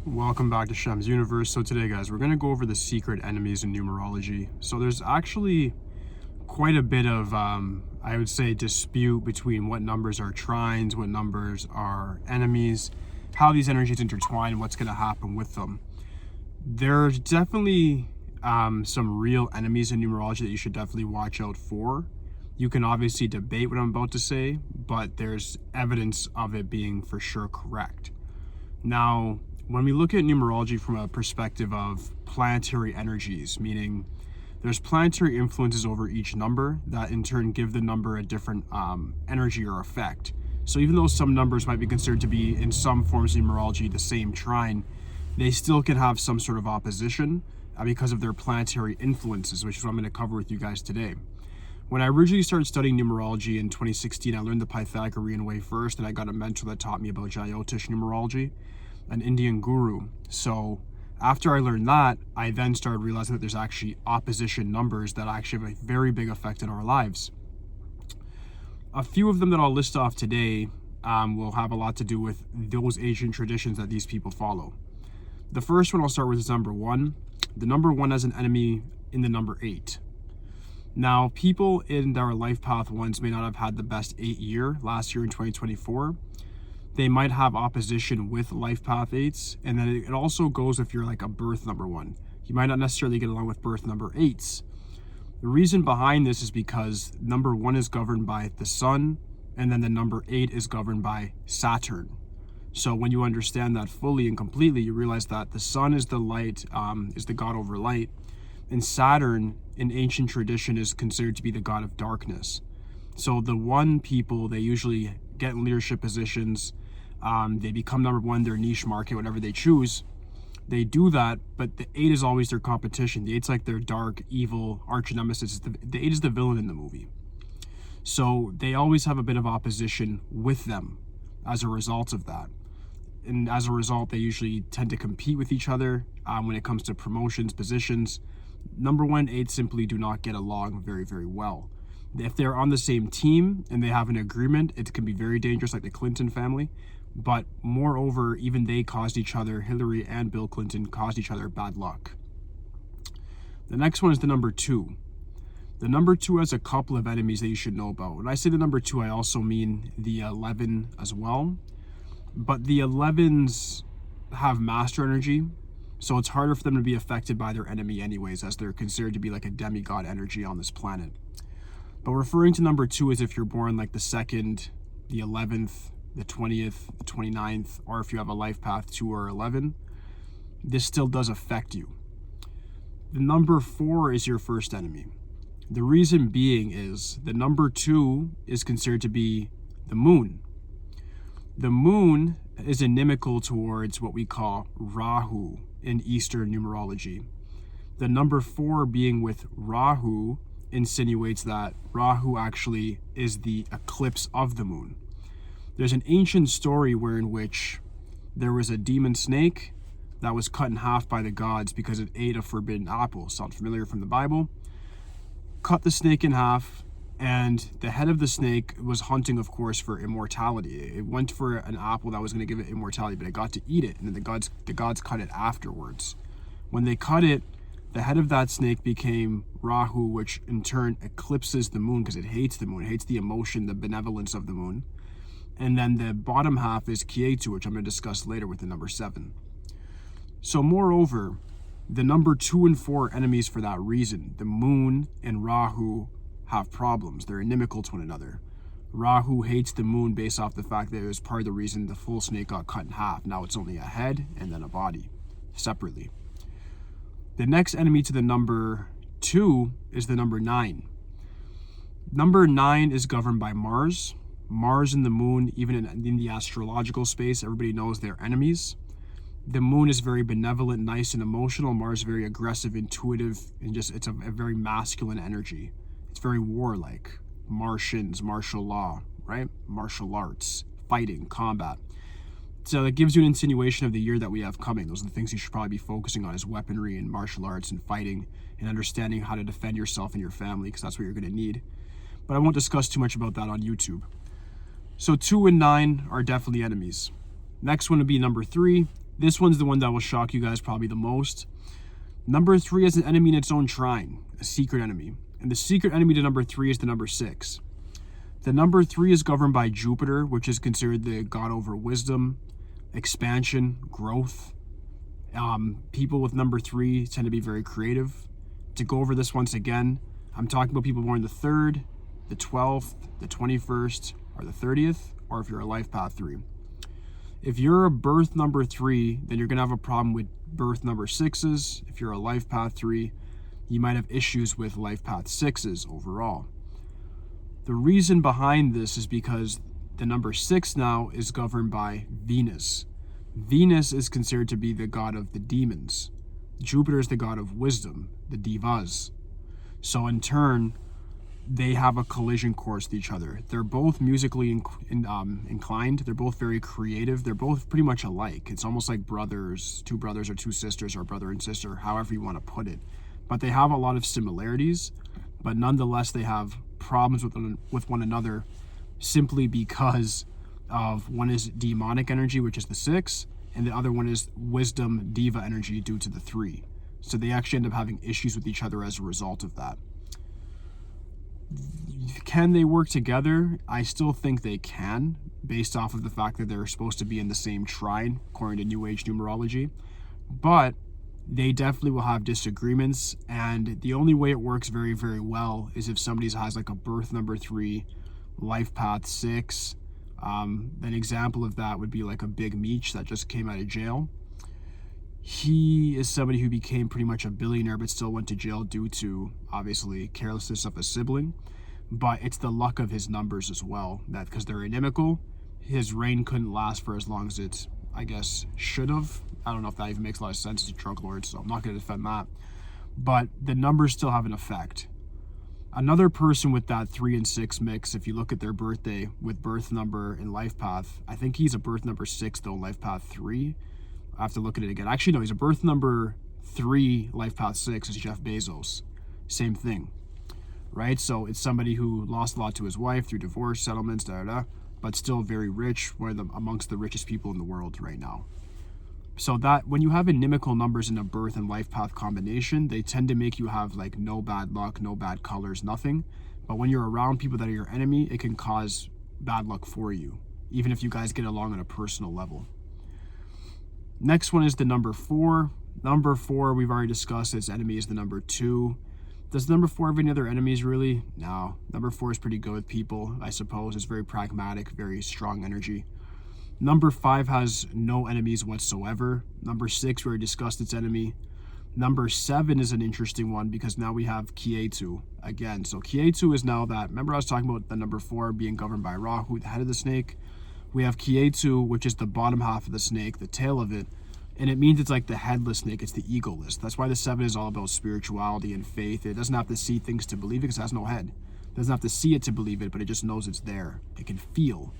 Welcome back to Shem's Universe. So today, guys, we're going to go over the secret enemies in numerology. So there's actually quite a bit of, I would say, dispute between what numbers are trines, what numbers are enemies, how these energies intertwine, what's going to happen with them. There's definitely some real enemies in numerology that you should definitely watch out for. You can obviously debate what I'm about to say, but there's evidence of it being for sure correct. Now, when we look at numerology from a perspective of planetary energies, meaning there's planetary influences over each number that in turn give the number a different energy or effect. So even though some numbers might be considered to be in some forms of numerology the same trine, they still can have some sort of opposition because of their planetary influences, which is what I'm going to cover with you guys today. When I originally started studying numerology in 2016, I learned the Pythagorean way first, and I got a mentor that taught me about Jyotish numerology, an Indian guru. So after I learned that, I then started realizing that there's actually opposition numbers that actually have a very big effect in our lives. A few of them that I'll list off today will have a lot to do with those ancient traditions that these people follow. The first one I'll start with is number 1. The number 1 has an enemy in the number 8. Now, people in their life path ones may not have had the best 8 year last year in 2024. They might have opposition with life path 8s, and then it also goes if you're like a birth number 1. You might not necessarily get along with birth number 8s. The reason behind this is because number 1 is governed by the sun, and then the number 8 is governed by Saturn. So when you understand that fully and completely, you realize that the sun is the light, is the god over light, and Saturn in ancient tradition is considered to be the god of darkness. So the 1 people, they usually get in leadership positions, they become number 1, their niche market, whatever they choose. They do that, but the 8 is always their competition. The 8's like their dark, evil arch nemesis. The 8 is the villain in the movie. So they always have a bit of opposition with them as a result of that. And as a result, they usually tend to compete with each other when it comes to promotions, positions. Number 1, 8 simply do not get along very, very well. If they're on the same team and they have an agreement, it can be very dangerous, like the Clinton family. But moreover, even they caused each other, Hillary and Bill Clinton caused each other bad luck. The next one is the number 2. The number 2 has a couple of enemies that you should know about. When I say the number 2, I also mean the 11 as well. But the 11s have master energy, so it's harder for them to be affected by their enemy anyways, as they're considered to be like a demigod energy on this planet. But referring to number 2 is if you're born like the 2nd, the 11th, the 20th, the 29th, or if you have a life path 2 or 11, this still does affect you. The number 4 is your first enemy. The reason being is the number 2 is considered to be the moon. The moon is inimical towards what we call Rahu in Eastern numerology. The number 4 being with Rahu insinuates that Rahu actually is the eclipse of the moon. There's an ancient story wherein which there was a demon snake that was cut in half by the gods because it ate a forbidden apple. Sound familiar from the Bible? Cut the snake in half, and the head of the snake was hunting, of course, for immortality. It went for an apple that was going to give it immortality, but it got to eat it, and then the gods cut it afterwards. When they cut it, the head of that snake became Rahu, which in turn eclipses the moon because it hates the moon. It hates the emotion, the benevolence of the moon. And then the bottom half is Ketu, which I'm going to discuss later with the number 7. So moreover, the number 2 and 4 are enemies for that reason. The moon and Rahu have problems. They're inimical to one another. Rahu hates the moon based off the fact that it was part of the reason the full snake got cut in half. Now it's only a head and then a body separately. The next enemy to the number 2 is the number 9. Number 9 is governed by Mars. Mars and the moon, even in the astrological space, everybody knows they're enemies. The moon is very benevolent, nice, and emotional. Mars is very aggressive, intuitive, and it's a very masculine energy. It's very warlike. Martians, martial law, right? Martial arts, fighting, combat. So that gives you an insinuation of the year that we have coming. Those are the things you should probably be focusing on, is weaponry and martial arts and fighting and understanding how to defend yourself and your family, because that's what you're going to need. But I won't discuss too much about that on YouTube. So 2 and 9 are definitely enemies. Next one would be number 3. This one's the one that will shock you guys probably the most. Number 3 is an enemy in its own trine, a secret enemy. And the secret enemy to number 3 is the number 6. The number 3 is governed by Jupiter, which is considered the god over wisdom, expansion, growth. People with number 3 tend to be very creative. To go over this once again, I'm talking about people born the 3rd, the 12th, the 21st, or the 30th, or if you're a life path 3. If you're a birth number 3, then you're going to have a problem with birth number 6s. If you're a life path 3, you might have issues with life path 6s overall. The reason behind this is because the number 6 now is governed by Venus. Venus is considered to be the god of the demons. Jupiter is the god of wisdom, the divas. So in turn, they have a collision course with each other. They're both musically inclined. They're both very creative. They're both pretty much alike. It's almost like brothers, two brothers or two sisters, or brother and sister, however you want to put it. But they have a lot of similarities, but nonetheless they have problems with one another simply because of one is demonic energy, which is the 6, and the other one is wisdom diva energy due to the 3. So they actually end up having issues with each other as a result of that. Can they work together? I still think they can, based off of the fact that they're supposed to be in the same trine, according to New Age numerology. But they definitely will have disagreements, and the only way it works very, very well is if somebody has like a birth number 3, life path 6. An example of that would be like a Big Meech that just came out of jail. He is somebody who became pretty much a billionaire but still went to jail due to, obviously, carelessness of a sibling. But it's the luck of his numbers as well, that because they're inimical, his reign couldn't last for as long as it, I guess, should have. I don't know if that even makes a lot of sense as a drug lord, so I'm not going to defend that. But the numbers still have an effect. Another person with that 3 and 6 mix, if you look at their birthday with birth number and life path, I think he's a birth number 6 though, life path 3. I have to look at it again. Actually, no, he's a birth number 3, life path 6 is Jeff Bezos. Same thing, right? So it's somebody who lost a lot to his wife through divorce, settlements, but still very rich, amongst the richest people in the world right now. So that when you have inimical numbers in a birth and life path combination, they tend to make you have like no bad luck, no bad colors, nothing. But when you're around people that are your enemy, it can cause bad luck for you, even if you guys get along on a personal level. Next one is the number 4. Number 4, we've already discussed, its enemy is the number 2. Does number 4 have any other enemies really? No. Number 4 is pretty good with people, I suppose. It's very pragmatic, very strong energy. Number 5 has no enemies whatsoever. Number 6, we already discussed its enemy. Number 7 is an interesting one because now we have Kietu again. So Kietu is now that, remember I was talking about the number 4 being governed by Rahu, the head of the snake? We have Kietu, which is the bottom half of the snake, the tail of it, and it means it's like the headless snake, it's the egoless. That's why the 7 is all about spirituality and faith. It doesn't have to see things to believe it because it has no head. It doesn't have to see it to believe it, but it just knows it's there. It can feel.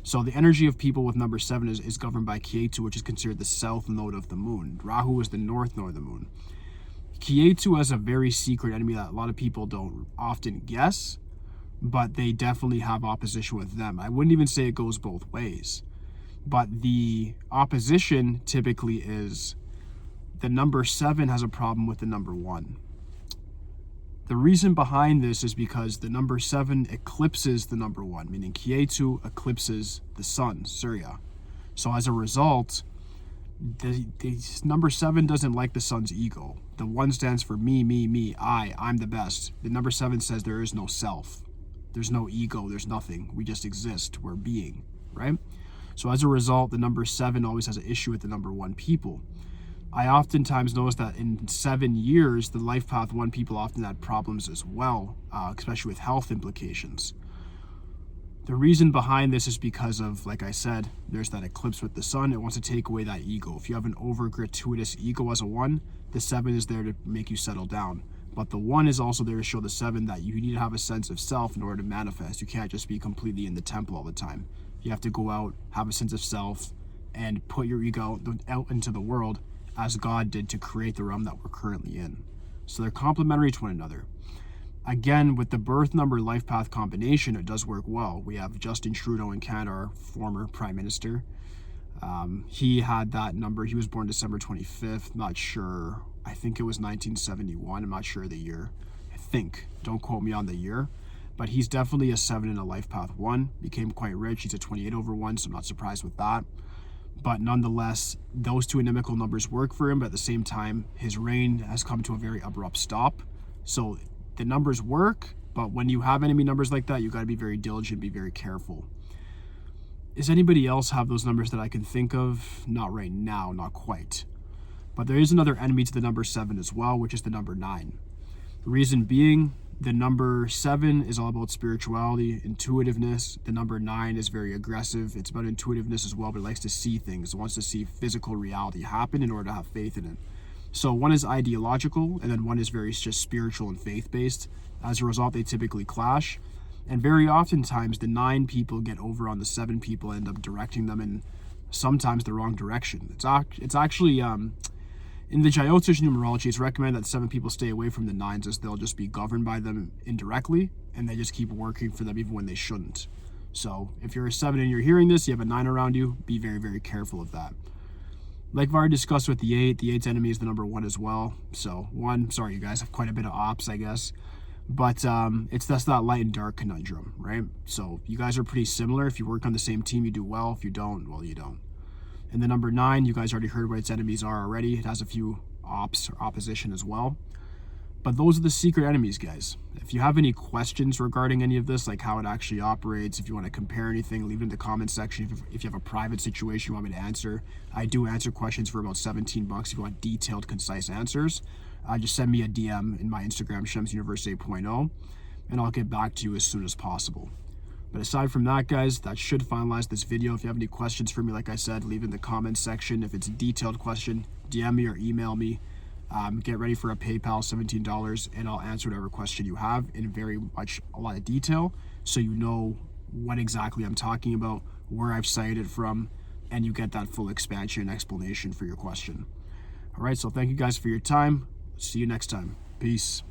So the energy of people with number 7 is governed by Kietu, which is considered the south node of the moon. Rahu is the north node of the moon. Kietu has a very secret enemy that a lot of people don't often guess, but they definitely have opposition with them. I wouldn't even say it goes both ways, but the opposition typically is the number 7 has a problem with the number 1. The reason behind this is because the number 7 eclipses the number 1, meaning Kietu eclipses the sun, Surya. So as a result, the number 7 doesn't like the sun's ego. The 1 stands for me, me, me, I'm the best. The number 7 says there is no self. There's no ego, there's nothing. We just exist, we're being, right? So as a result, the number 7 always has an issue with the number 1 people. I oftentimes notice that in 7 years, the life path 1 people often had problems as well, especially with health implications. The reason behind this is because of, like I said, there's that eclipse with the sun. It wants to take away that ego. If you have an over gratuitous ego as a 1, the 7 is there to make you settle down. But the 1 is also there to show the 7 that you need to have a sense of self in order to manifest. You can't just be completely in the temple all the time. You have to go out, have a sense of self, and put your ego out into the world as God did to create the realm that we're currently in. So they're complementary to one another. Again, with the birth number life path combination, it does work well. We have Justin Trudeau in Canada, our former Prime Minister. He had that number. He was born December 25th. Not sure. I think it was 1971. I'm not sure the year. I think. Don't quote me on the year. But he's definitely a 7 in a life path 1. Became quite rich. He's a 28 over 1, so I'm not surprised with that. But nonetheless, those two inimical numbers work for him. But at the same time, his reign has come to a very abrupt stop. So the numbers work, but when you have enemy numbers like that, you got to be very diligent, be very careful. Does anybody else have those numbers that I can think of? Not right now, not quite. But there is another enemy to the number 7 as well, which is the number 9. The reason being, the number 7 is all about spirituality, intuitiveness. The number 9 is very aggressive. It's about intuitiveness as well, but it likes to see things. It wants to see physical reality happen in order to have faith in it. So one is ideological, and then one is very just spiritual and faith-based. As a result, they typically clash. And very oftentimes, the 9 people get over on the 7 people, end up directing them in sometimes the wrong direction. It's actually, in the Jyotish numerology, it's recommended that 7 people stay away from the 9s, as they'll just be governed by them indirectly, and they just keep working for them even when they shouldn't. So if you're a 7 and you're hearing this, you have a 9 around you, be very, very careful of that. Like I've already discussed with the 8, the 8's enemy is the number 1 as well. So 1, sorry, you guys have quite a bit of ops, I guess. But that's that light and dark conundrum, right? So you guys are pretty similar. If you work on the same team, you do well. If you don't, well, you don't. And the number 9, you guys already heard what its enemies are already. It has a few ops or opposition as well. But those are the secret enemies, guys. If you have any questions regarding any of this, like how it actually operates, if you want to compare anything, leave it in the comment section. If you have a private situation you want me to answer, I do answer questions for about $17 if you want detailed, concise answers. Just send me a DM in my Instagram, Shemsuniverse 8.0, and I'll get back to you as soon as possible. But aside from that, guys, that should finalize this video. If you have any questions for me, like I said, leave it in the comments section. If it's a detailed question, DM me or email me. Get ready for a PayPal, $17, and I'll answer whatever question you have in a lot of detail, so you know what exactly I'm talking about, where I've cited it from, and you get that full expansion and explanation for your question. All right, so thank you guys for your time. See you next time. Peace.